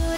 「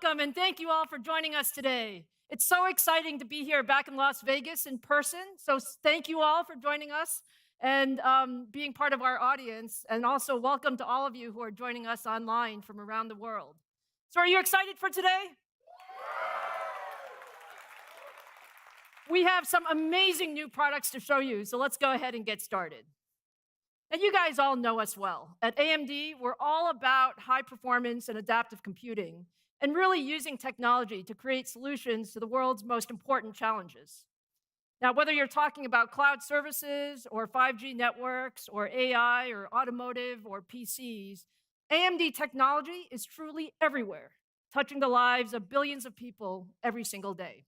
welcome, and thank you all for joining us today. It's so exciting to be here back in Las Vegas in person. So thank you all for joining us and being part of our audience. And also welcome to all of you who are joining us online from around the world. So are you excited for today? We have some amazing new products to show you, so let's go ahead and get started. And you guys all know us well. At AMD, we're all about high performance and adaptive computing, and really using technology to create solutions to the world's most important challenges. Now, whether you're talking about cloud services or 5G networks or AI or automotive or PCs, AMD technology is truly everywhere, touching the lives of billions of people every single day.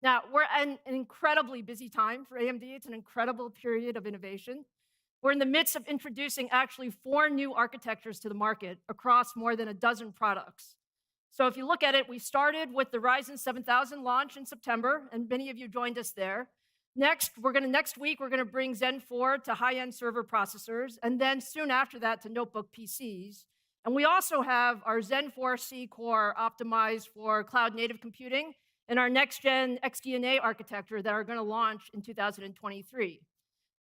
Now, we're in an incredibly busy time for AMD. It's an incredible period of innovation. We're in the midst of introducing actually 4 new architectures to the market across more than a dozen products. So if you look at it, we started with the Ryzen 7000 launch in September, and many of you joined us there. Next week, we're gonna bring Zen 4 to high-end server processors, and then soon after that to notebook PCs. And we also have our Zen 4 C core optimized for cloud-native computing and our next-gen XDNA architecture that are gonna launch in 2023.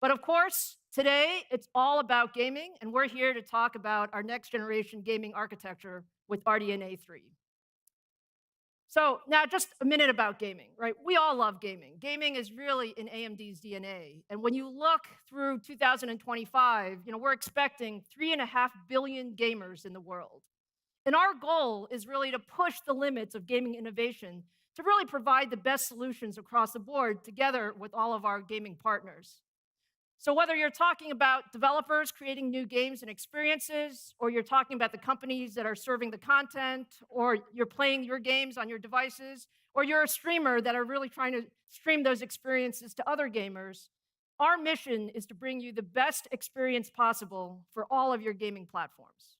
But of course, today, it's all about gaming, and we're here to talk about our next-generation gaming architecture with RDNA 3. So now just a minute about gaming, right? We all love gaming. Gaming is really in AMD's DNA. And when you look through 2025, we're expecting 3.5 billion gamers in the world. And our goal is really to push the limits of gaming innovation to really provide the best solutions across the board together with all of our gaming partners. So whether you're talking about developers creating new games and experiences, or you're talking about the companies that are serving the content, or you're playing your games on your devices, or you're a streamer that are really trying to stream those experiences to other gamers, our mission is to bring you the best experience possible for all of your gaming platforms.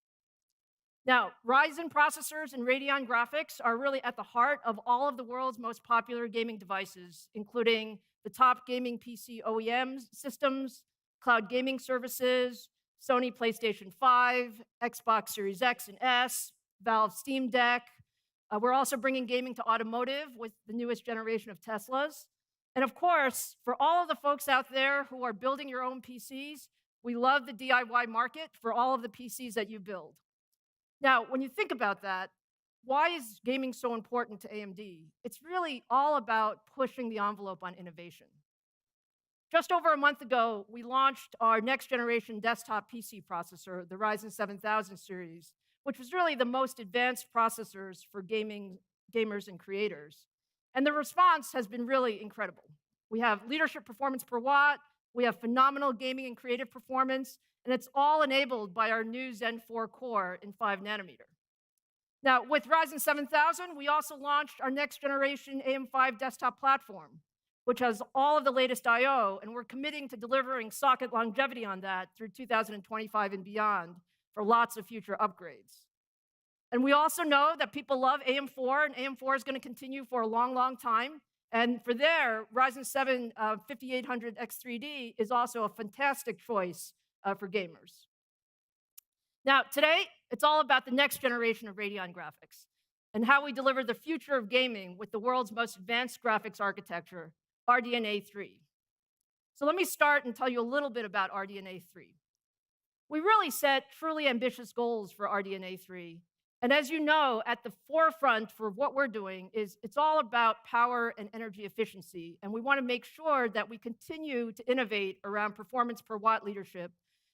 Now, Ryzen processors and Radeon graphics are really at the heart of all of the world's most popular gaming devices, including the top gaming PC OEM systems, cloud gaming services, Sony PlayStation 5, Xbox Series X and S, Valve Steam Deck. We're also bringing gaming to automotive with the newest generation of Teslas. And of course, for all of the folks out there who are building your own PCs, we love the DIY market for all of the PCs that you build. Now, when you think about that, why is gaming so important to AMD? It's really all about pushing the envelope on innovation. Just over a month ago, we launched our next generation desktop PC processor, the Ryzen 7000 series, which was really the most advanced processors for gamers and creators. And the response has been really incredible. We have leadership performance per watt, we have phenomenal gaming and creative performance, and it's all enabled by our new Zen 4 core in 5 nanometer. Now, with Ryzen 7000, we also launched our next generation AM5 desktop platform, which has all of the latest I/O, and we're committing to delivering socket longevity on that through 2025 and beyond for lots of future upgrades. And we also know that people love AM4, and AM4 is going to continue for a long, long time. And for there, Ryzen 7 5800X3D is also a fantastic choice for gamers. Now, today, it's all about the next generation of Radeon graphics and how we deliver the future of gaming with the world's most advanced graphics architecture, RDNA 3. So let me start and tell you a little bit about RDNA 3. We really set truly ambitious goals for RDNA 3. And as you know, at the forefront for what we're doing is it's all about power and energy efficiency. And we want to make sure that we continue to innovate around performance per watt leadership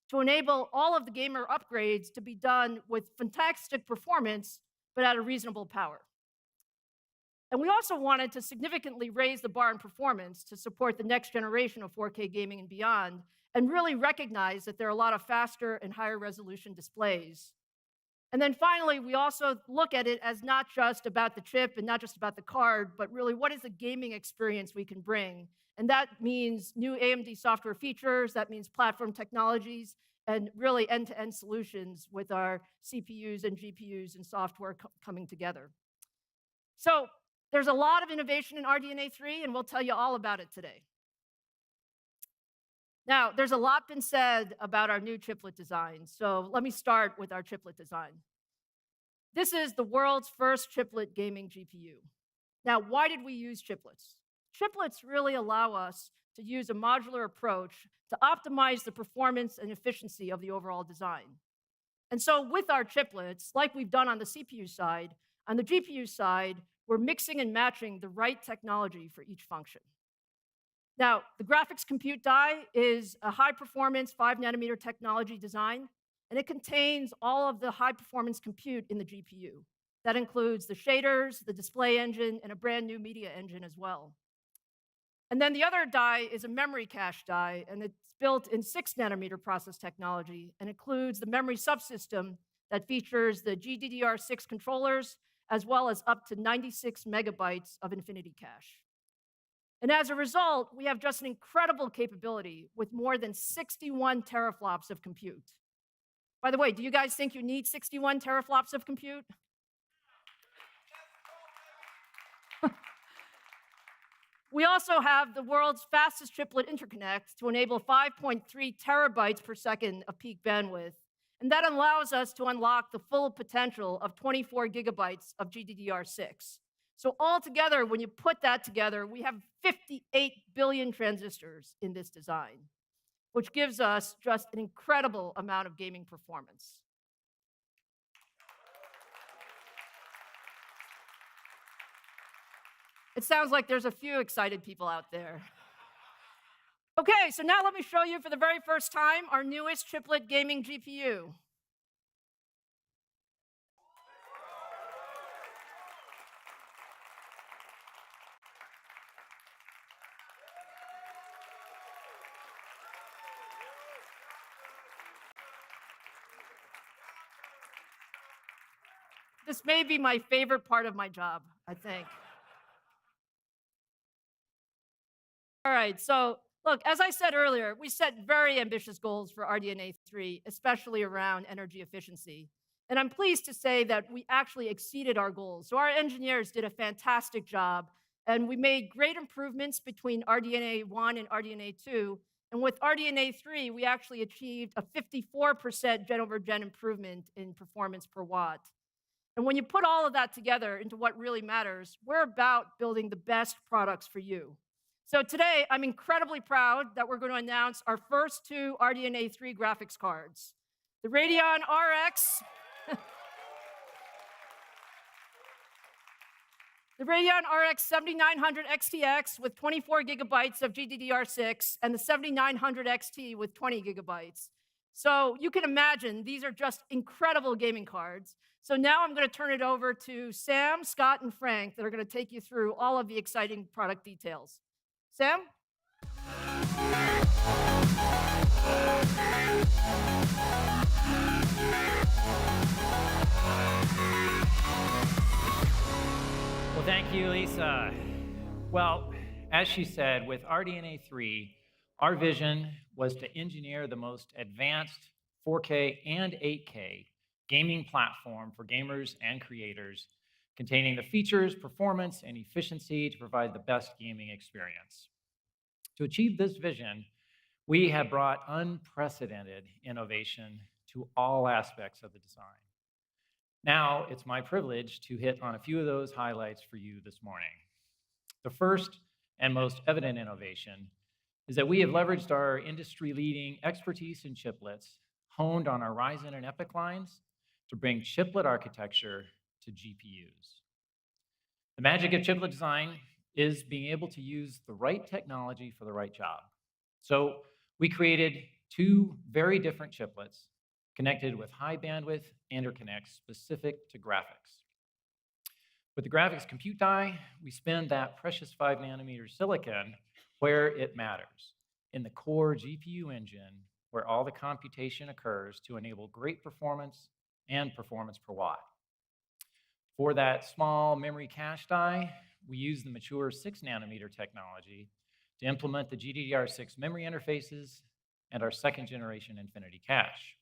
to enable all of the gamer upgrades to be done with fantastic performance, but at a reasonable power. And we also wanted to significantly raise the bar in performance to support the next generation of 4K gaming and beyond, and really recognize that there are a lot of faster and higher resolution displays. And then finally, we also look at it as not just about the chip and not just about the card, but really what is the gaming experience we can bring. And that means new AMD software features, that means platform technologies, and really end-to-end solutions with our CPUs and GPUs and software coming together. So there's a lot of innovation in RDNA 3, and we'll tell you all about it today. Now, there's a lot been said about our new chiplet design, so let me start with our chiplet design. This is the world's first chiplet gaming GPU. Now, why did we use chiplets? Chiplets really allow us to use a modular approach to optimize the performance and efficiency of the overall design. And so with our chiplets, like we've done on the CPU side, on the GPU side, we're mixing and matching the right technology for each function. Now, the graphics compute die is a high-performance 5-nanometer technology design, and it contains all of the high-performance compute in the GPU. That includes the shaders, the display engine, and a brand new media engine as well. And then the other die is a memory cache die, and it's built in 6-nanometer process technology and includes the memory subsystem that features the GDDR6 controllers, as well as up to 96 megabytes of infinity cache. And as a result, we have just an incredible capability with more than 61 teraflops of compute. By the way, do you guys think you need 61 teraflops of compute? We also have the world's fastest chiplet interconnect to enable 5.3 terabytes per second of peak bandwidth. And that allows us to unlock the full potential of 24 gigabytes of GDDR6. So altogether, when you put that together, we have 58 billion transistors in this design, which gives us just an incredible amount of gaming performance. It sounds like there's a few excited people out there. Okay, so now let me show you for the very first time our newest chiplet gaming GPU. This may be my favorite part of my job, I think. All right, so look, as I said earlier, we set very ambitious goals for RDNA 3, especially around energy efficiency. And I'm pleased to say that we actually exceeded our goals. So our engineers did a fantastic job, and we made great improvements between RDNA 1 and RDNA 2. And with RDNA 3, we actually achieved a 54% gen-over-gen improvement in performance per watt. And when you put all of that together into what really matters, we're about building the best products for you. So today, I'm incredibly proud that we're going to announce our first two RDNA 3 graphics cards. The Radeon RX, the Radeon RX 7900 XTX with 24 gigabytes of GDDR6 and the 7900 XT with 20 gigabytes. So you can imagine these are just incredible gaming cards. So now I'm going to turn it over to Sam, Scott, and Frank that are going to take you through all of the exciting product details. Sam? Well, thank you, Lisa. Well, as she said, with RDNA 3, our vision was to engineer the most advanced 4K and 8K gaming platform for gamers and creators, containing the features, performance, and efficiency to provide the best gaming experience. To achieve this vision, we have brought unprecedented innovation to all aspects of the design. Now, it's my privilege to hit on a few of those highlights for you this morning. The first and most evident innovation is that we have leveraged our industry-leading expertise in chiplets, honed on our Ryzen and EPYC lines, to bring chiplet architecture to GPUs. The magic of chiplet design is being able to use the right technology for the right job. So we created two very different chiplets connected with high bandwidth interconnects specific to graphics. With the graphics compute die, we spin that precious 5-nanometer silicon where it matters, in the core GPU engine where all the computation occurs to enable great performance and performance per watt. For that small memory cache die, we use the mature 6-nanometer technology to implement the GDDR6 memory interfaces and our second-generation infinity cache.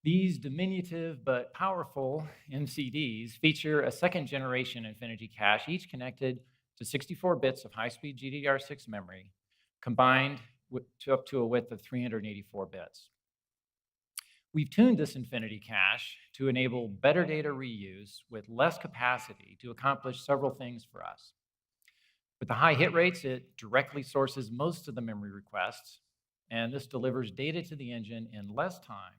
These diminutive but powerful MCDs feature a second-generation infinity cache, each connected to 64 bits of high-speed GDDR6 memory, combined up to a width of 384 bits. We've tuned this infinity cache to enable better data reuse with less capacity to accomplish several things for us. With the high hit rates, it directly sources most of the memory requests, and this delivers data to the engine in less time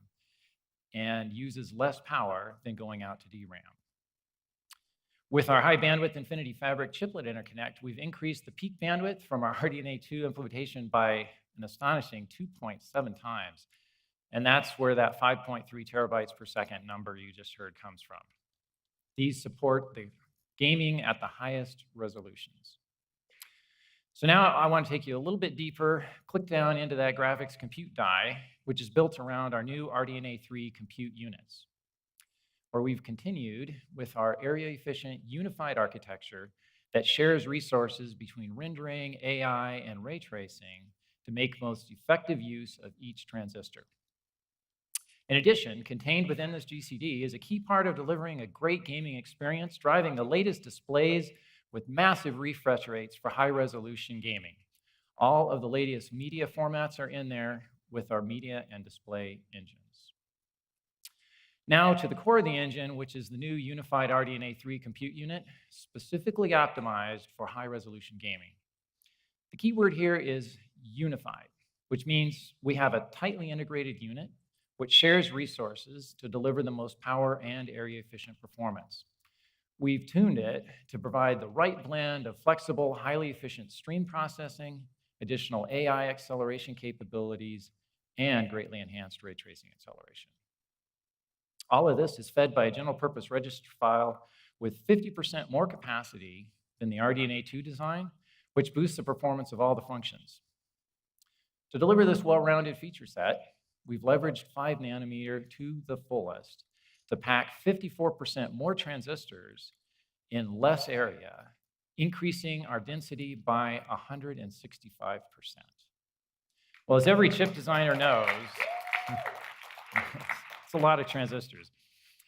and uses less power than going out to DRAM. With our high bandwidth Infinity Fabric chiplet interconnect, we've increased the peak bandwidth from our RDNA 2 implementation by an astonishing 2.7 times. And that's where that 5.3 terabytes per second number you just heard comes from. These support the gaming at the highest resolutions. So now I want to take you a little bit deeper, click down into that graphics compute die, which is built around our new RDNA 3 compute units, where we've continued with our area-efficient unified architecture that shares resources between rendering, AI, and ray tracing to make most effective use of each transistor. In addition, contained within this GCD is a key part of delivering a great gaming experience, driving the latest displays with massive refresh rates for high-resolution gaming. All of the latest media formats are in there with our media and display engines. Now to the core of the engine, which is the new unified RDNA 3 compute unit, specifically optimized for high-resolution gaming. The key word here is unified, which means we have a tightly integrated unit which shares resources to deliver the most power and area-efficient performance. We've tuned it to provide the right blend of flexible, highly efficient stream processing, additional AI acceleration capabilities, and greatly enhanced ray tracing acceleration. All of this is fed by a general-purpose register file with 50% more capacity than the RDNA 2 design, which boosts the performance of all the functions. To deliver this well-rounded feature set, we've leveraged 5 nanometer to the fullest to pack 54% more transistors in less area, increasing our density by 165%. Well, as every chip designer knows, it's a lot of transistors.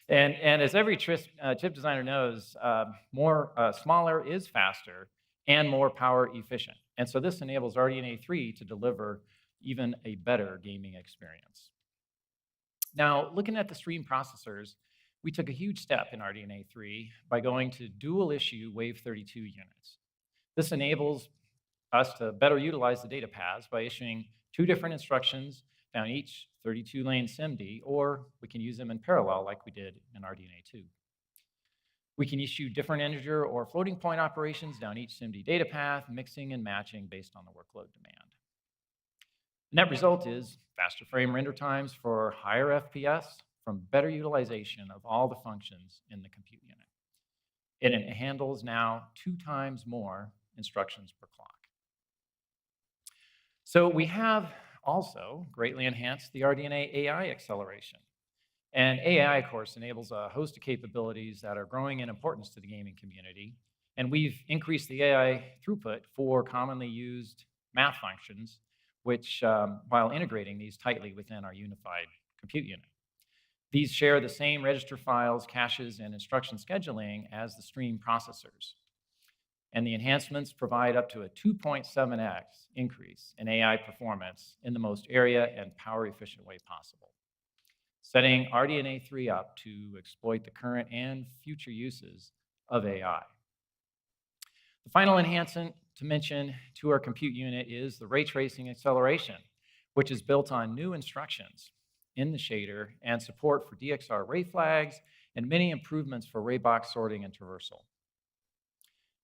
And as every chip designer knows, smaller is faster and more power efficient. And so this enables RDNA 3 to deliver even a better gaming experience. Now, looking at the stream processors, we took a huge step in RDNA 3 by going to dual issue Wave 32 units. This enables us to better utilize the data paths by issuing 2 different instructions down each 32-lane SIMD, or we can use them in parallel like we did in RDNA 2. We can issue different integer or floating point operations down each SIMD data path, mixing and matching based on the workload demand. The net result is faster frame render times for higher FPS from better utilization of all the functions in the compute unit. And it handles now 2 times more instructions per clock. So we have also greatly enhanced the RDNA AI acceleration. And AI, of course, enables a host of capabilities that are growing in importance to the gaming community. And we've increased the AI throughput for commonly used math functions, which, while integrating these tightly within our unified compute unit. These share the same register files, caches, and instruction scheduling as the stream processors. And the enhancements provide up to a 2.7x increase in AI performance in the most area and power efficient way possible, setting RDNA 3 up to exploit the current and future uses of AI. The final enhancement to mention to our compute unit is the ray tracing acceleration, which is built on new instructions in the shader and support for DXR ray flags and many improvements for ray box sorting and traversal.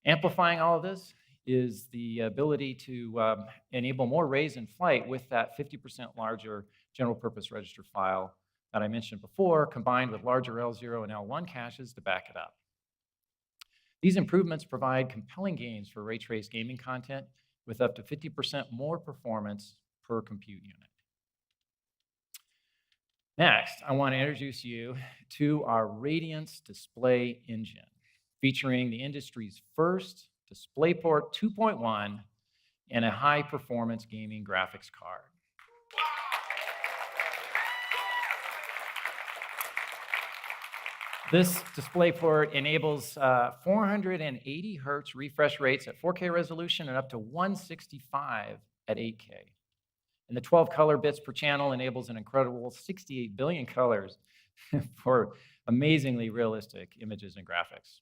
Amplifying all of this is the ability to enable more rays in flight with that 50% larger general purpose register file that I mentioned before, combined with larger L0 and L1 caches to back it up. These improvements provide compelling gains for ray trace gaming content with up to 50% more performance per compute unit. Next, I want to introduce you to our Radiance display engine, featuring the industry's first DisplayPort 2.1 and a high-performance gaming graphics card. This DisplayPort enables 480 hertz refresh rates at 4K resolution and up to 165 at 8K. And the 12 color bits per channel enables an incredible 68 billion colors for amazingly realistic images and graphics.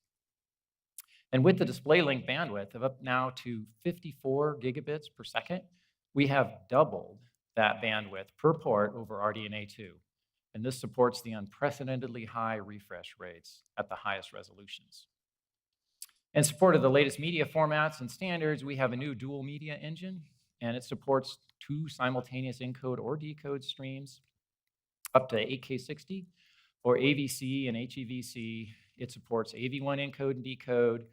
And with the display link bandwidth of up now to 54 gigabits per second, we have doubled that bandwidth per port over RDNA 2. And this supports the unprecedentedly high refresh rates at the highest resolutions. In support of the latest media formats and standards, we have a new dual media engine, and it supports 2 simultaneous encode or decode streams up to 8K60 or AVC and HEVC. It supports AV1 encode and decode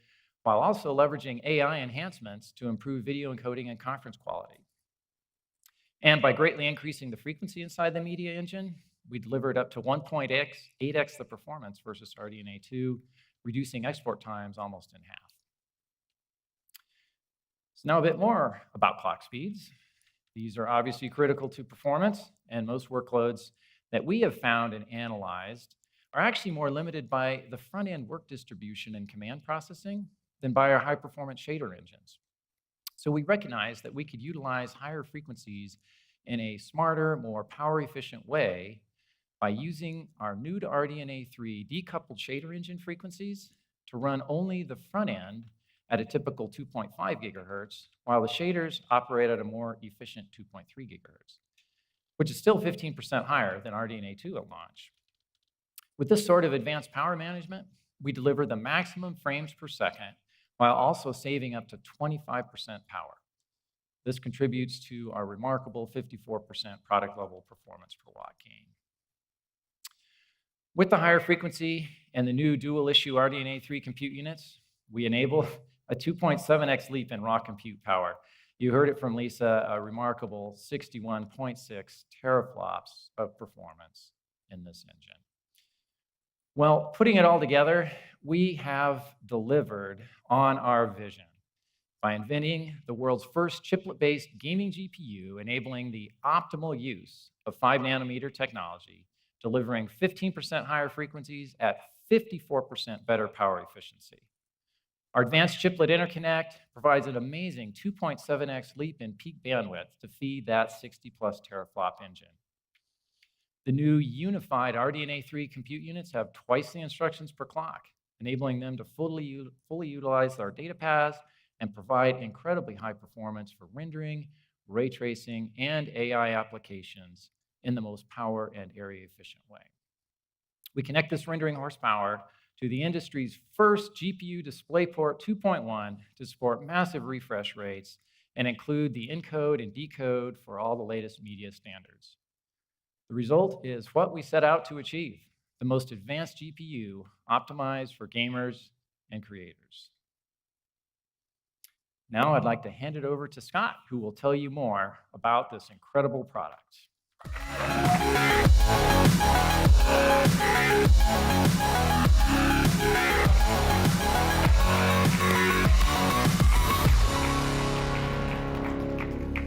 while also leveraging AI enhancements to improve video encoding and conference quality. And by greatly increasing the frequency inside the media engine, we delivered up to 1.8x the performance versus RDNA 2, reducing export times almost in half. So now a bit more about clock speeds. These are obviously critical to performance, and most workloads that we have found and analyzed are actually more limited by the front-end work distribution and command processing than by our high-performance shader engines. So we recognize that we could utilize higher frequencies in a smarter, more power-efficient way by using our new to RDNA 3 decoupled shader engine frequencies to run only the front end at a typical 2.5 gigahertz, while the shaders operate at a more efficient 2.3 gigahertz, which is still 15% higher than RDNA 2 at launch. With this sort of advanced power management, we deliver the maximum frames per second while also saving up to 25% power. This contributes to our remarkable 54% product level performance per watt gain. With the higher frequency and the new dual issue RDNA 3 compute units, we enable a 2.7x leap in raw compute power. You heard it from Lisa, a remarkable 61.6 teraflops of performance in this engine. Well, putting it all together, we have delivered on our vision by inventing the world's first chiplet-based gaming GPU, enabling the optimal use of 5-nanometer technology, delivering 15% higher frequencies at 54% better power efficiency. Our advanced chiplet interconnect provides an amazing 2.7x leap in peak bandwidth to feed that 60-plus teraflop engine. The new unified RDNA 3 compute units have twice the instructions per clock, enabling them to fully utilize our data paths and provide incredibly high performance for rendering, ray tracing, and AI applications in the most power and area efficient way. We connect this rendering horsepower to the industry's first GPU DisplayPort 2.1 to support massive refresh rates and include the encode and decode for all the latest media standards. The result is what we set out to achieve, the most advanced GPU optimized for gamers and creators. Now I'd like to hand it over to Scott, who will tell you more about this incredible product.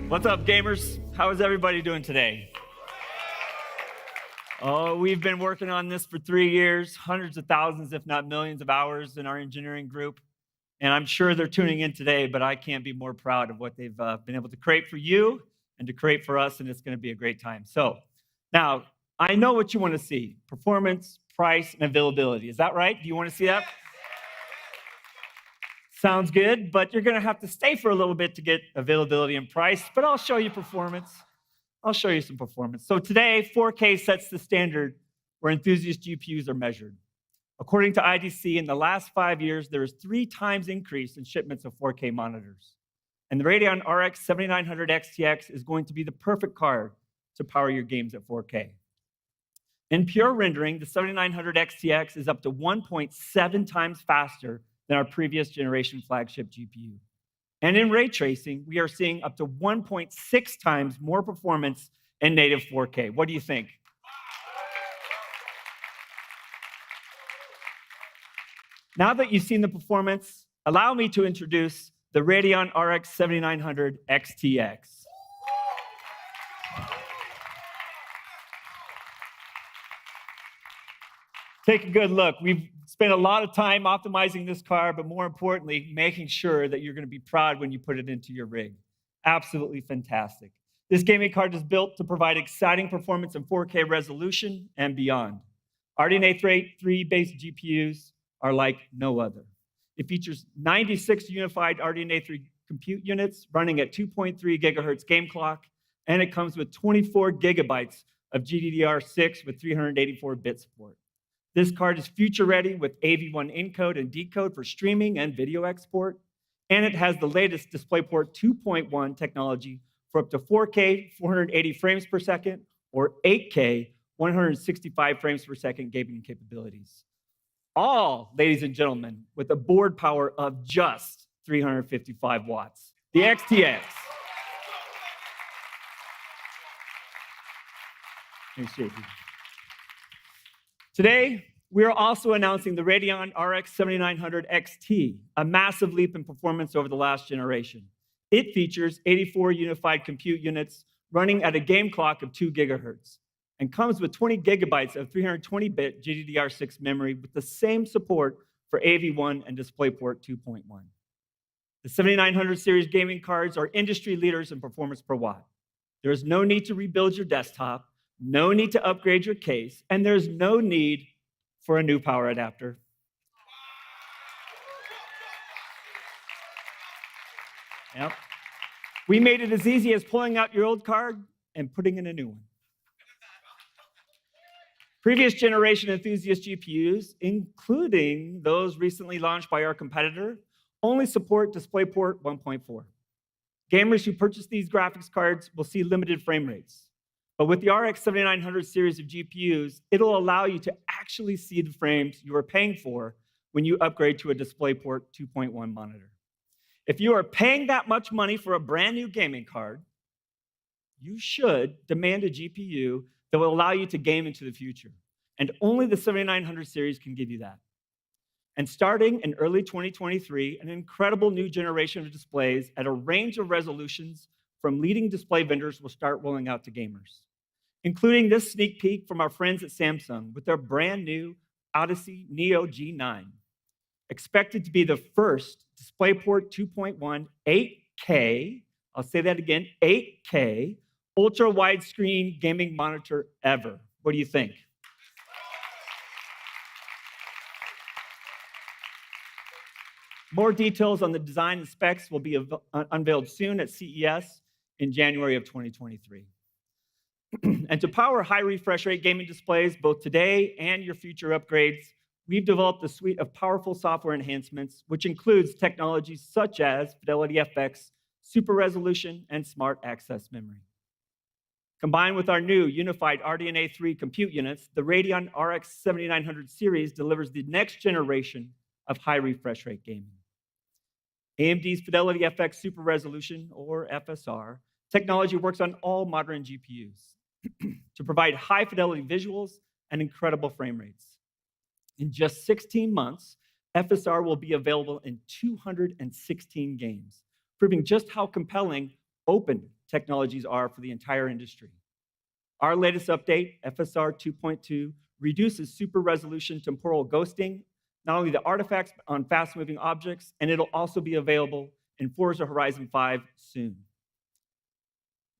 What's up, gamers? How is everybody doing today? Oh, we've been working on this for 3 years, hundreds of thousands, if not millions of hours in our engineering group. And I'm sure they're tuning in today, but I can't be more proud of what they've been able to create for you and to create for us, and it's going to be a great time. So now, I know what you want to see: performance, price, and availability. Is that right? Do you want to see that? Sounds good, but you're going to have to stay for a little bit to get availability and price, but I'll show you performance. I'll show you some performance. So today, 4K sets the standard where enthusiast GPUs are measured. According to IDC, in the last 5 years, there is 3 times increase in shipments of 4K monitors. And the Radeon RX 7900 XTX is going to be the perfect card to power your games at 4K. In pure rendering, the 7900 XTX is up to 1.7 times faster than our previous generation flagship GPU. And in ray tracing, we are seeing up to 1.6 times more performance in native 4K. What do you think? Now that you've seen the performance, allow me to introduce the Radeon RX 7900 XTX. Take a good look. We've spent a lot of time optimizing this car, but more importantly, making sure that you're going to be proud when you put it into your rig. Absolutely fantastic. This gaming card is built to provide exciting performance in 4K resolution and beyond. RDNA 3-based GPUs are like no other. It features 96 unified RDNA 3 compute units running at 2.3 gigahertz game clock, and it comes with 24 gigabytes of GDDR6 with 384-bit support. This card is future-ready with AV1 encode and decode for streaming and video export, and it has the latest DisplayPort 2.1 technology for up to 4K 480 frames per second or 8K 165 frames per second gaming capabilities. All, ladies and gentlemen, with a board power of just 355 watts. The XTX. Today, we are also announcing the Radeon RX 7900 XT, a massive leap in performance over the last generation. It features 84 unified compute units running at a game clock of 2 gigahertz and comes with 20 gigabytes of 320-bit GDDR6 memory with the same support for AV1 and DisplayPort 2.1. The 7900 series gaming cards are industry leaders in performance per watt. There is no need to rebuild your desktop, no need to upgrade your case, and there's no need for a new power adapter. Yep. We made it as easy as pulling out your old card and putting in a new one. Previous generation enthusiast GPUs, including those recently launched by our competitor, only support DisplayPort 1.4. Gamers who purchase these graphics cards will see limited frame rates. But with the RX 7900 series of GPUs, it'll allow you to actually see the frames you are paying for when you upgrade to a DisplayPort 2.1 monitor. If you are paying that much money for a brand new gaming card, you should demand a GPU that will allow you to game into the future. And only the 7900 series can give you that. And starting in early 2023, an incredible new generation of displays at a range of resolutions from leading display vendors will start rolling out to gamers, including this sneak peek from our friends at Samsung with their brand new Odyssey Neo G9, expected to be the first DisplayPort 2.1 8K, I'll say that again, 8K, ultra widescreen gaming monitor ever. What do you think? More details on the design and specs will be unveiled soon at CES in January of 2023. And to power high refresh rate gaming displays, both today and your future upgrades, we've developed a suite of powerful software enhancements, which includes technologies such as Fidelity FX, Super Resolution, and Smart Access Memory. Combined with our new unified RDNA 3 compute units, the Radeon RX 7900 series delivers the next generation of high refresh rate gaming. AMD's Fidelity FX Super Resolution, or FSR, technology works on all modern GPUs to provide high fidelity visuals and incredible frame rates. In just 16 months, FSR will be available in 216 games, proving just how compelling open technologies are for the entire industry. Our latest update, FSR 2.2, reduces super resolution temporal ghosting, not only the artifacts on fast-moving objects, and it'll also be available in Forza Horizon 5 soon.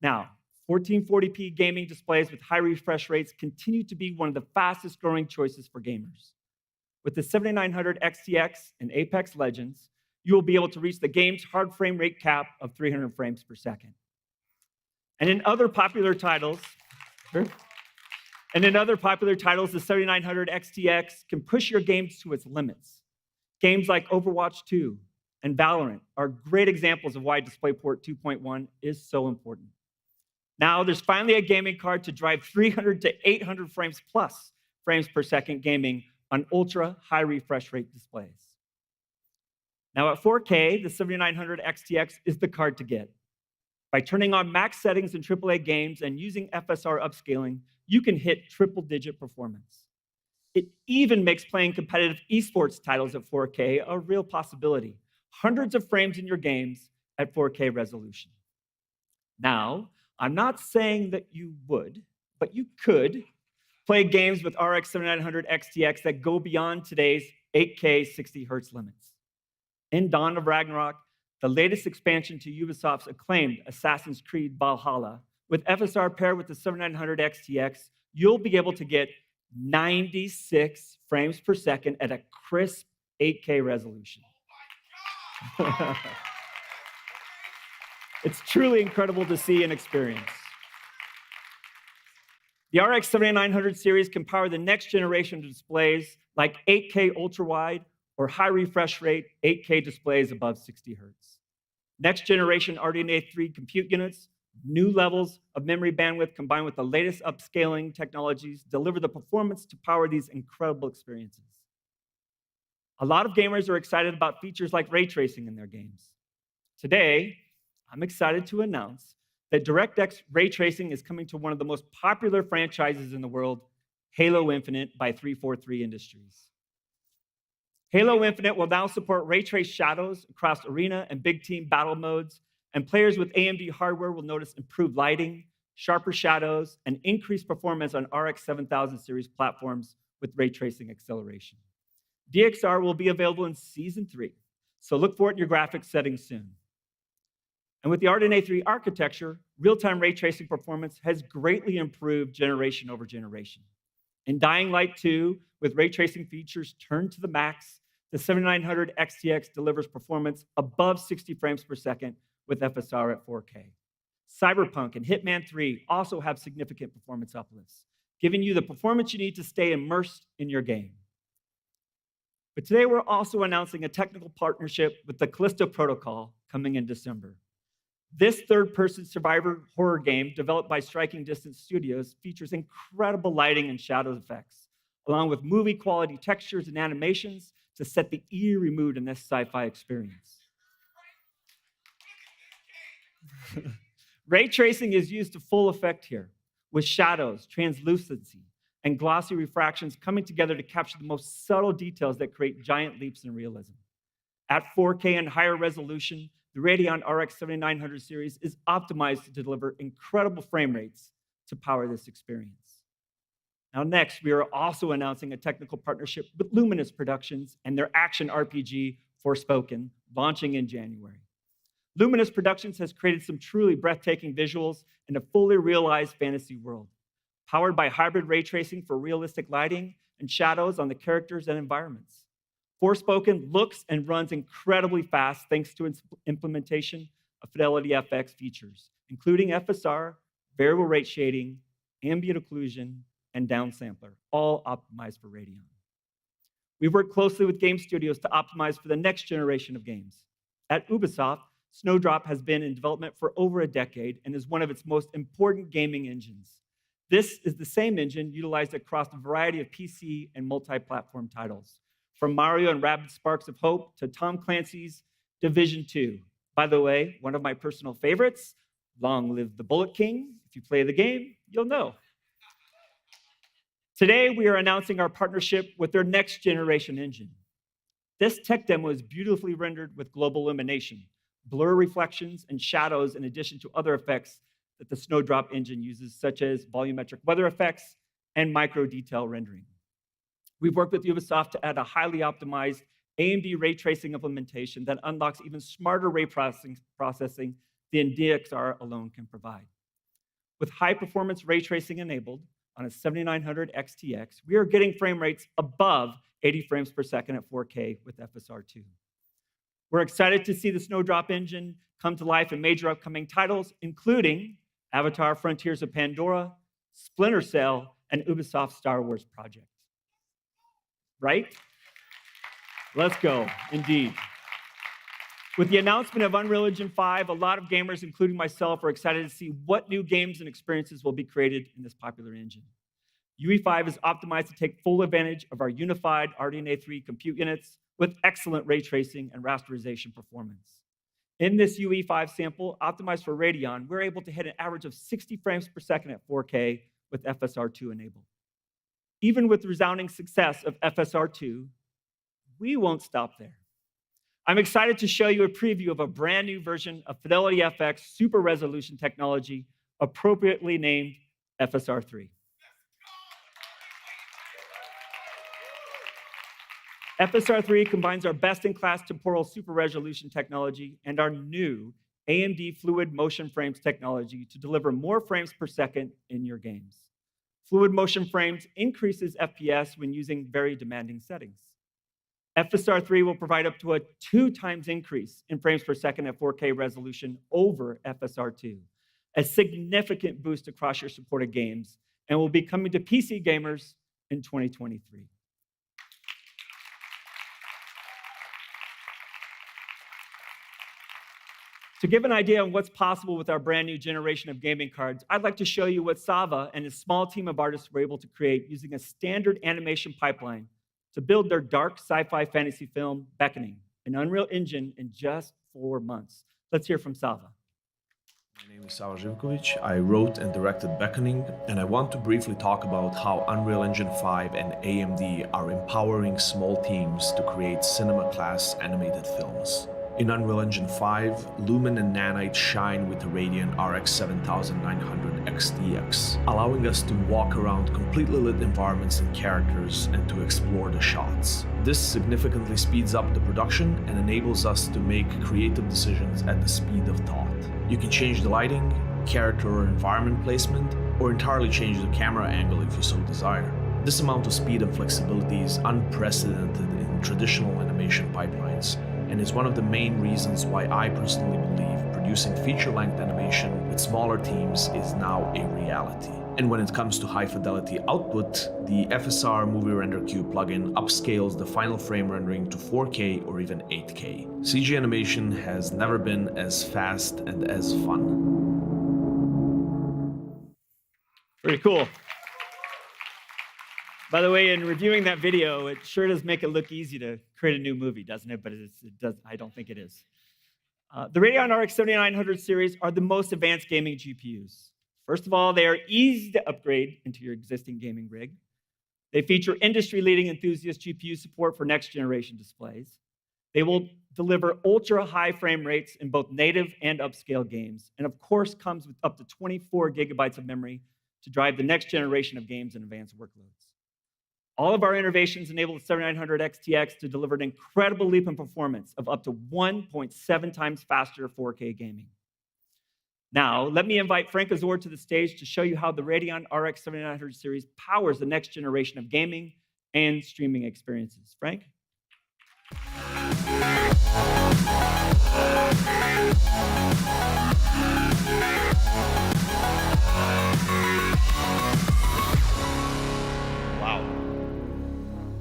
Now, 1440p gaming displays with high refresh rates continue to be one of the fastest growing choices for gamers. With the 7900 XTX and Apex Legends, you will be able to reach the game's hard frame rate cap of 300 frames per second. And in other popular titles, the 7900 XTX can push your games to its limits. Games like Overwatch 2 and Valorant are great examples of why DisplayPort 2.1 is so important. Now, there's finally a gaming card to drive 300 to 800 frames plus frames per second gaming on ultra high refresh rate displays. Now, at 4K, the 7900 XTX is the card to get. By turning on max settings in AAA games and using FSR upscaling, you can hit triple-digit performance. It even makes playing competitive esports titles at 4K a real possibility. Hundreds of frames in your games at 4K resolution. Now, I'm not saying that you would, but you could play games with RX 7900 XTX that go beyond today's 8K 60 Hz limits. In Dawn of Ragnarok, the latest expansion to Ubisoft's acclaimed Assassin's Creed Valhalla, With FSR paired with the 7900 XTX, you'll be able to get 96 frames per second at a crisp 8K resolution. It's truly incredible to see and experience. The RX 7900 series can power the next generation of displays like 8K ultra-wide or high refresh rate 8K displays above 60 hertz. Next generation RDNA 3 compute units, new levels of memory bandwidth combined with the latest upscaling technologies deliver the performance to power these incredible experiences. A lot of gamers are excited about features like ray tracing in their games. Today, I'm excited to announce that DirectX ray tracing is coming to one of the most popular franchises in the world, Halo Infinite by 343 Industries. Halo Infinite will now support ray trace shadows across arena and big team battle modes, and players with AMD hardware will notice improved lighting, sharper shadows, and increased performance on RX 7000 series platforms with ray tracing acceleration. DXR will be available in Season 3, so look for it in your graphics settings soon. And with the RDNA 3 architecture, real-time ray tracing performance has greatly improved generation over generation. In Dying Light 2, with ray tracing features turned to the max, the 7900 XTX delivers performance above 60 frames per second with FSR at 4K. Cyberpunk and Hitman 3 also have significant performance uplifts, giving you the performance you need to stay immersed in your game. But today we're also announcing a technical partnership with the Callisto Protocol coming in December. This third-person survivor horror game, developed by Striking Distance Studios, features incredible lighting and shadow effects, along with movie-quality textures and animations to set the eerie mood in this sci-fi experience. Ray tracing is used to full effect here, with shadows, translucency, and glossy refractions coming together to capture the most subtle details that create giant leaps in realism. At 4K and higher resolution, the Radeon RX 7900 series is optimized to deliver incredible frame rates to power this experience. Now next, we are also announcing a technical partnership with Luminous Productions and their action RPG, Forspoken, launching in January. Luminous Productions has created some truly breathtaking visuals in a fully realized fantasy world, powered by hybrid ray tracing for realistic lighting and shadows on the characters and environments. Forspoken looks and runs incredibly fast thanks to its implementation of Fidelity FX features, including FSR, variable rate shading, ambient occlusion, and downsampler, all optimized for Radeon. We've worked closely with game studios to optimize for the next generation of games. At Ubisoft, Snowdrop has been in development for over a decade and is one of its most important gaming engines. This is the same engine utilized across a variety of PC and multi-platform titles, from Mario and Rabbids Sparks of Hope to Tom Clancy's Division 2. By the way, one of my personal favorites, long live the Bullet King. If you play the game, you'll know. Today, we are announcing our partnership with their next generation engine. This tech demo is beautifully rendered with global illumination, blur reflections, and shadows in addition to other effects that the Snowdrop engine uses, such as volumetric weather effects and micro detail rendering. We've worked with Ubisoft to add a highly optimized AMD ray tracing implementation that unlocks even smarter ray processing than DXR alone can provide. With high-performance ray tracing enabled on a 7900 XTX, we are getting frame rates above 80 frames per second at 4K with FSR2. We're excited to see the Snowdrop engine come to life in major upcoming titles, including Avatar: Frontiers of Pandora, Splinter Cell, and Ubisoft's Star Wars project. Right? Let's go, indeed. With the announcement of Unreal Engine 5, a lot of gamers, including myself, are excited to see what new games and experiences will be created in this popular engine. UE5 is optimized to take full advantage of our unified RDNA 3 compute units with excellent ray tracing and rasterization performance. In this UE5 sample, optimized for Radeon, we're able to hit an average of 60 frames per second at 4K with FSR2 enabled. Even with the resounding success of FSR2, we won't stop there. I'm excited to show you a preview of a brand new version of Fidelity FX super resolution technology, appropriately named FSR3. FSR3 combines our best-in-class temporal super resolution technology and our new AMD Fluid Motion Frames technology to deliver more frames per second in your games. Fluid Motion Frames increases FPS when using very demanding settings. FSR 3 will provide up to a 2 times increase in frames per second at 4K resolution over FSR 2, a significant boost across your supported games, and will be coming to PC gamers in 2023. To give an idea of what's possible with our brand new generation of gaming cards, I'd like to show you what Sava and his small team of artists were able to create using a standard animation pipeline to build their dark sci-fi fantasy film, Beckoning, an Unreal Engine in just 4 months. Let's hear from Sava. My name is Sava Živković. I wrote and directed Beckoning, and I want to briefly talk about how Unreal Engine 5 and AMD are empowering small teams to create cinema-class animated films. In Unreal Engine 5, Lumen and Nanite shine with the Radeon RX 7900 XTX, allowing us to walk around completely lit environments and characters and to explore the shots. This significantly speeds up the production and enables us to make creative decisions at the speed of thought. You can change the lighting, character or environment placement, or entirely change the camera angle if you so desire. This amount of speed and flexibility is unprecedented in traditional animation pipelines, and is one of the main reasons why I personally believe producing feature-length animation with smaller teams is now a reality. And when it comes to high-fidelity output, the FSR Movie Render Queue plugin upscales the final frame rendering to 4K or even 8K. CG animation has never been as fast and as fun. Pretty cool. By the way, in reviewing that video, it sure does make it look easy to create a new movie, doesn't it? But I don't think it is. The Radeon RX 7900 series are the most advanced gaming GPUs. First of all, they are easy to upgrade into your existing gaming rig. They feature industry-leading enthusiast GPU support for next-generation displays. They will deliver ultra-high frame rates in both native and upscale games, and of course comes with up to 24 gigabytes of memory to drive the next generation of games and advanced workloads. All of our innovations enable the 7900 XTX to deliver an incredible leap in performance of up to 1.7 times faster 4K gaming. Now, let me invite Frank Azor to the stage to show you how the Radeon RX 7900 series powers the next generation of gaming and streaming experiences. Frank?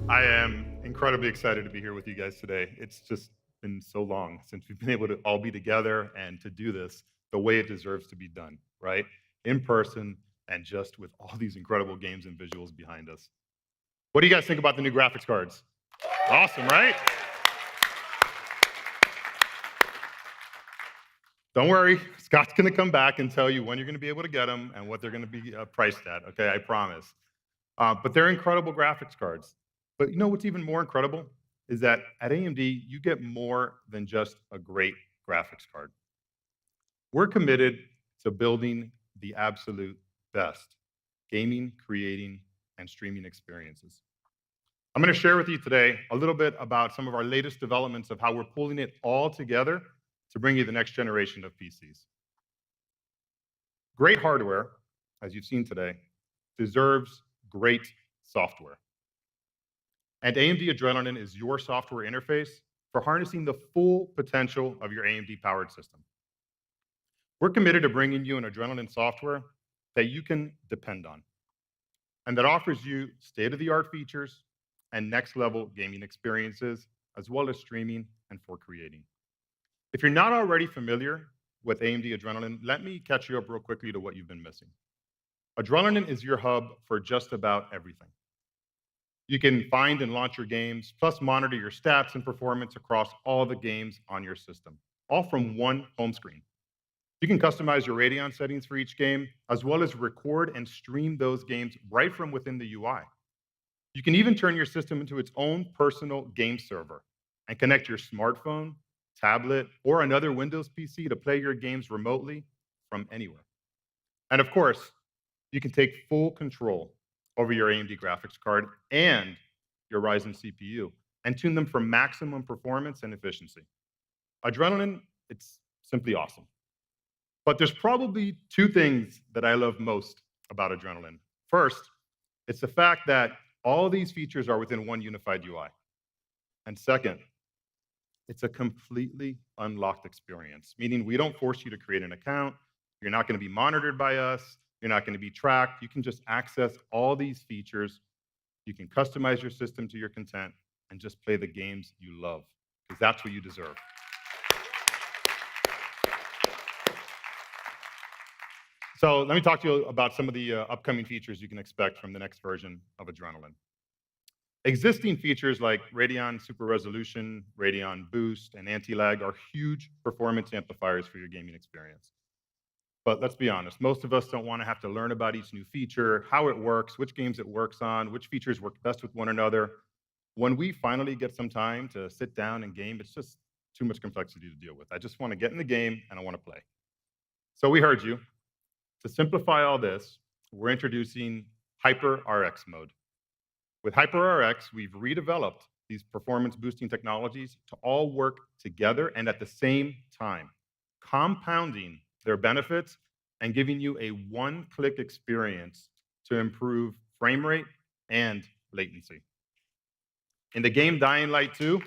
I am incredibly excited to be here with you guys today. It's just been so long since we've been able to all be together and to do this the way it deserves to be done, right? In person and just with all these incredible games and visuals behind us. What do you guys think about the new graphics cards? Awesome, right? Don't worry, Scott's gonna come back and tell you when you're gonna be able to get them and what they're gonna be priced at, okay, I promise. But they're incredible graphics cards. But you know what's even more incredible is that at AMD, you get more than just a great graphics card. We're committed to building the absolute best gaming, creating, and streaming experiences. I'm going to share with you today a little bit about some of our latest developments of how we're pulling it all together to bring you the next generation of PCs. Great hardware, as you've seen today, deserves great software. And AMD Adrenalin is your software interface for harnessing the full potential of your AMD-powered system. We're committed to bringing you an Adrenalin software that you can depend on, and that offers you state-of-the-art features and next-level gaming experiences, as well as streaming and for creating. If you're not already familiar with AMD Adrenalin, let me catch you up real quickly to what you've been missing. Adrenalin is your hub for just about everything. You can find and launch your games, plus monitor your stats and performance across all the games on your system, all from one home screen. You can customize your Radeon settings for each game, as well as record and stream those games right from within the UI. You can even turn your system into its own personal game server and connect your smartphone, tablet, or another Windows PC to play your games remotely from anywhere. And of course, you can take full control over your AMD graphics card and your Ryzen CPU and tune them for maximum performance and efficiency. Adrenalin, it's simply awesome. But there's probably two things that I love most about Adrenalin. First, it's the fact that all these features are within one unified UI. And second, it's a completely unlocked experience, meaning we don't force you to create an account. You're not going to be monitored by us. You're not going to be tracked. You can just access all these features. You can customize your system to your content and just play the games you love, because that's what you deserve. So let me talk to you about some of the upcoming features you can expect from the next version of Adrenalin. Existing features like Radeon Super Resolution, Radeon Boost, and Anti-Lag are huge performance amplifiers for your gaming experience. But let's be honest, most of us don't want to have to learn about each new feature, how it works, which games it works on, which features work best with one another. When we finally get some time to sit down and game, it's just too much complexity to deal with. I just want to get in the game and I want to play. So we heard you. To simplify all this, we're introducing HyperRX mode. With HyperRX, we've redeveloped these performance boosting technologies to all work together and at the same time, compounding their benefits and giving you a one-click experience to improve frame rate and latency. In the game Dying Light 2,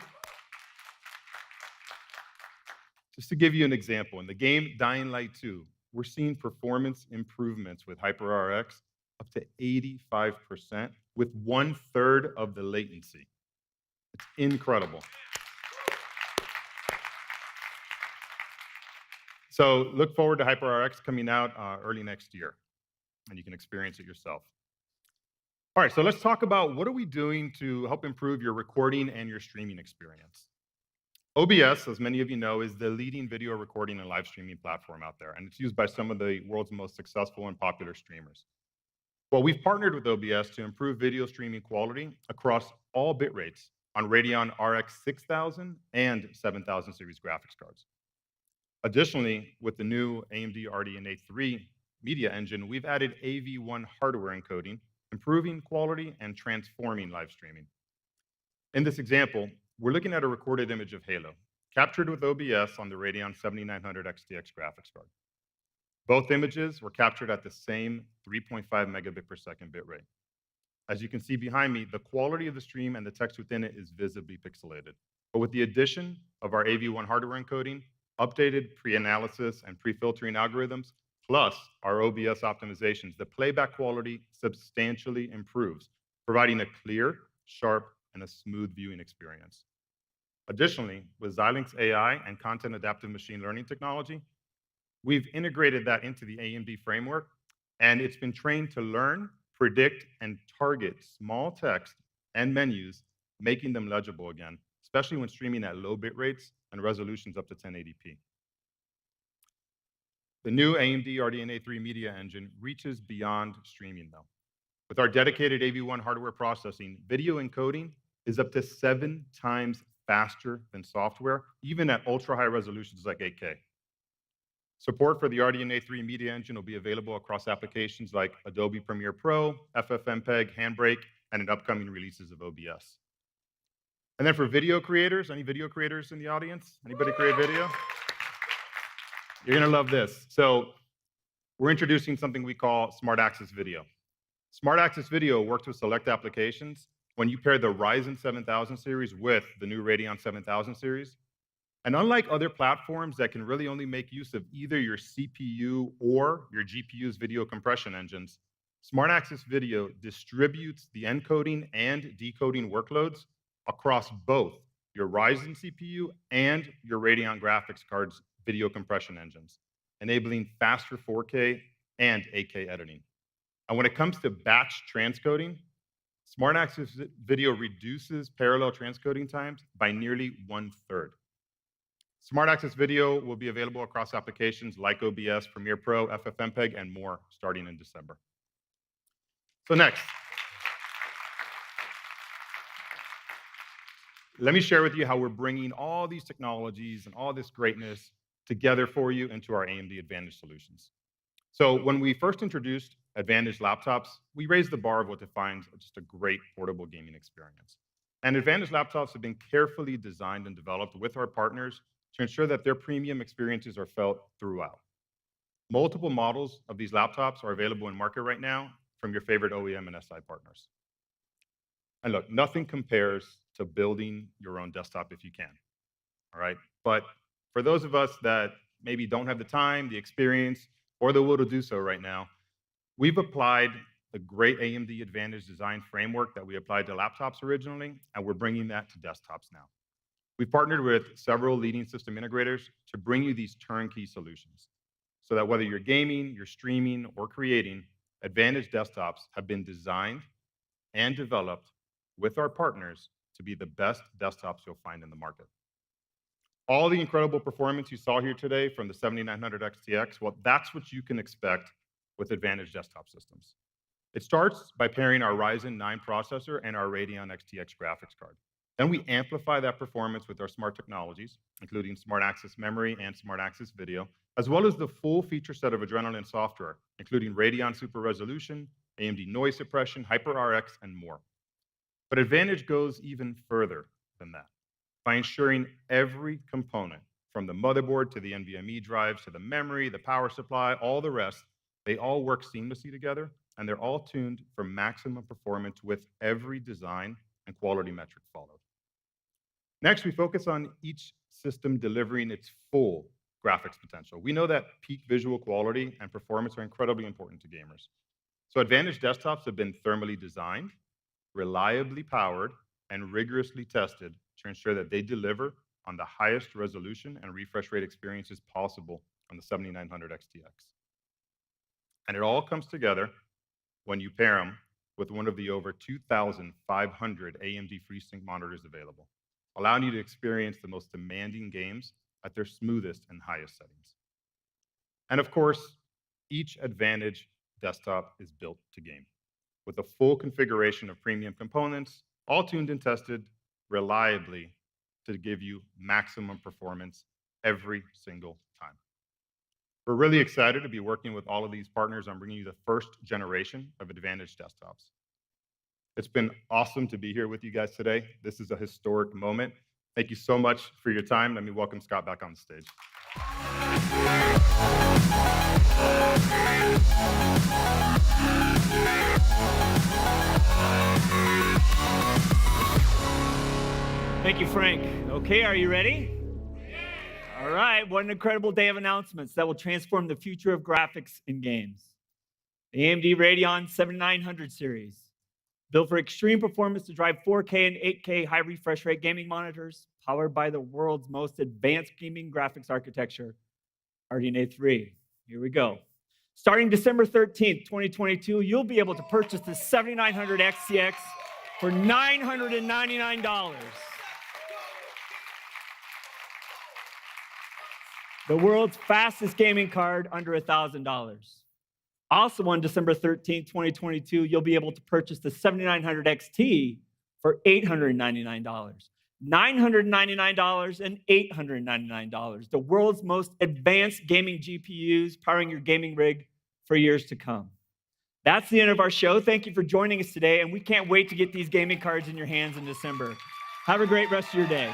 just to give you an example, in the game Dying Light 2, we're seeing performance improvements with HyperRX up to 85% with 1/3 of the latency. It's incredible. So look forward to HyperRX coming out early next year, and you can experience it yourself. All right, so let's talk about what are we doing to help improve your recording and your streaming experience. OBS, as many of you know, is the leading video recording and live streaming platform out there, and it's used by some of the world's most successful and popular streamers. Well, we've partnered with OBS to improve video streaming quality across all bit rates on Radeon RX 6000 and 7000 series graphics cards. Additionally, with the new AMD RDNA 3 media engine, we've added AV1 hardware encoding, improving quality and transforming live streaming. In this example, we're looking at a recorded image of Halo, captured with OBS on the Radeon 7900 XTX graphics card. Both images were captured at the same 3.5 megabit per second bitrate. As you can see behind me, the quality of the stream and the text within it is visibly pixelated. But with the addition of our AV1 hardware encoding, updated pre-analysis and pre-filtering algorithms, plus our OBS optimizations, the playback quality substantially improves, providing a clear, sharp, and a smooth viewing experience. Additionally, with Xilinx AI and content adaptive machine learning technology, we've integrated that into the AMD framework, and it's been trained to learn, predict, and target small text and menus, making them legible again, especially when streaming at low bit rates and resolutions up to 1080p. The new AMD RDNA 3 media engine reaches beyond streaming, though. With our dedicated AV1 hardware processing, video encoding is up to 7 times faster than software, even at ultra-high resolutions like 8K. Support for the RDNA 3 media engine will be available across applications like Adobe Premiere Pro, FFmpeg, Handbrake, and in upcoming releases of OBS. And then for video creators, any video creators in the audience? Anybody create video? You're gonna love this. So we're introducing something we call Smart Access Video. Smart Access Video works with select applications when you pair the Ryzen 7000 series with the new Radeon 7000 series. And unlike other platforms that can really only make use of either your CPU or your GPU's video compression engines, Smart Access Video distributes the encoding and decoding workloads across both your Ryzen CPU and your Radeon graphics card's video compression engines, enabling faster 4K and 8K editing. And when it comes to batch transcoding, Smart Access Video reduces parallel transcoding times by nearly 1/3. Smart Access Video will be available across applications like OBS, Premiere Pro, FFmpeg, and more starting in December. So next, let me share with you how we're bringing all these technologies and all this greatness together for you into our AMD Advantage solutions. So when we first introduced Advantage laptops, we raised the bar of what defines just a great portable gaming experience. And Advantage laptops have been carefully designed and developed with our partners to ensure that their premium experiences are felt throughout. Multiple models of these laptops are available in market right now from your favorite OEM and SI partners. And look, nothing compares to building your own desktop if you can, all right? But for those of us that maybe don't have the time, the experience, or the will to do so right now, we've applied the great AMD Advantage design framework that we applied to laptops originally, and we're bringing that to desktops now. We've partnered with several leading system integrators to bring you these turnkey solutions so that whether you're gaming, you're streaming, or creating, Advantage desktops have been designed and developed with our partners to be the best desktops you'll find in the market. All the incredible performance you saw here today from the 7900 XTX, well, that's what you can expect with Advantage desktop systems. It starts by pairing our Ryzen 9 processor and our Radeon XTX graphics card. Then we amplify that performance with our smart technologies, including Smart Access Memory and Smart Access Video, as well as the full feature set of Adrenalin software, including Radeon Super Resolution, AMD Noise Suppression, HyperRX, and more. But Advantage goes even further than that by ensuring every component, from the motherboard to the NVMe drives to the memory, the power supply, all the rest, they all work seamlessly together, and they're all tuned for maximum performance with every design and quality metric followed. Next, we focus on each system delivering its full graphics potential. We know that peak visual quality and performance are incredibly important to gamers. So Advantage desktops have been thermally designed, reliably powered, and rigorously tested to ensure that they deliver on the highest resolution and refresh rate experiences possible on the 7900 XTX. And it all comes together when you pair them with one of the over 2,500 AMD FreeSync monitors available, allowing you to experience the most demanding games at their smoothest and highest settings. And of course, each Advantage desktop is built to game, with a full configuration of premium components, all tuned and tested reliably to give you maximum performance every single time. We're really excited to be working with all of these partners on bringing you the first generation of Advantage desktops. It's been awesome to be here with you guys today. This is a historic moment. Thank you so much for your time. Let me welcome Scott back on the stage. Thank you, Frank. Okay, are you ready? All right, what an incredible day of announcements that will transform the future of graphics in games. The AMD Radeon 7900 series, built for extreme performance to drive 4K and 8K high refresh rate gaming monitors, powered by the world's most advanced gaming graphics architecture, RDNA 3. Here we go. Starting December 13th, 2022, you'll be able to purchase the 7900 XTX for $999. The world's fastest gaming card under $1,000. Also on December 13th, 2022, you'll be able to purchase the 7900 XT for $899, $999, and $899. The world's most advanced gaming GPUs powering your gaming rig for years to come. That's the end of our show. Thank you for joining us today, and we can't wait to get these gaming cards in your hands in December. Have a great rest of your day.